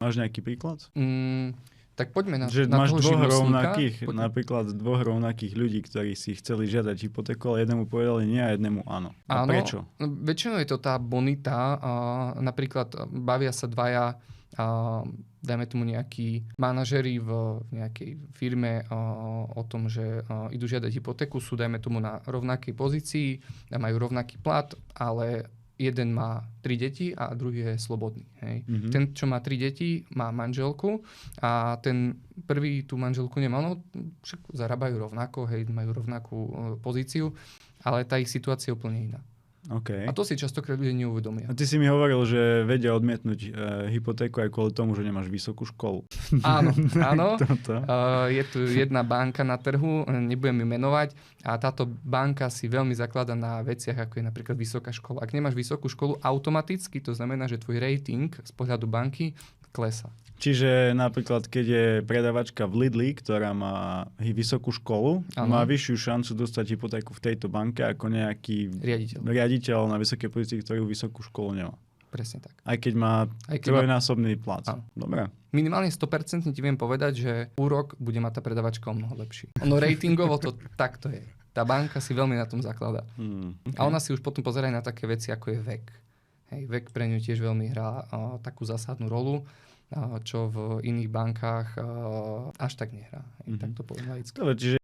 Máš nejaký príklad? Tak poďme na máš toho živnostníka. napríklad dvoch rovnakých ľudí, ktorí si chceli žiadať hypotéku, ale jednému povedali nie a jednému áno. A prečo? Väčšinou je to tá bonita. Napríklad bavia sa dvaja, dajme tomu nejakí manažeri v nejakej firme o tom, že idú žiadať hypotéku, sú dajme tomu na rovnakej pozícii, majú rovnaký plat, ale jeden má 3 deti a druhý je slobodný. Hej. Mm-hmm. Ten, čo má 3 deti, má manželku a ten prvý tú manželku nemá. No, však zarábajú rovnako, hej, majú rovnakú pozíciu, ale tá ich situácia je úplne iná. Okay. A to si častokrát ľudia neuvedomia. A ty si mi hovoril, že vedia odmietnúť hypotéku aj kvôli tomu, že nemáš vysokú školu. Áno. Je tu jedna banka na trhu, nebudem ju menovať, a táto banka si veľmi zaklada na veciach, ako je napríklad vysoká škola. Ak nemáš vysokú školu, automaticky to znamená, že tvoj rating z pohľadu banky klesá. Čiže napríklad, keď je predavačka v Lidli, ktorá má vysokú školu, má vyššiu šancu dostať hypotéku v tejto banke ako nejaký riaditeľ na vysokej pozícii, ktorý vysokú školu nemá. Presne tak. Aj keď má trojnásobný plat. Dobre. Minimálne 100% ti viem povedať, že úrok bude mať tá predavačka o mnoho lepší. Ono ratingovo to takto je. Tá banka si veľmi na tom zakladá. Okay. A ona si už potom pozerá na také veci, ako je vek. Hej, vek pre ňu tiež veľmi hrá takú zásadnú rolu, čo v iných bankách až tak nehrá. Tak to poviem laicky. Čiže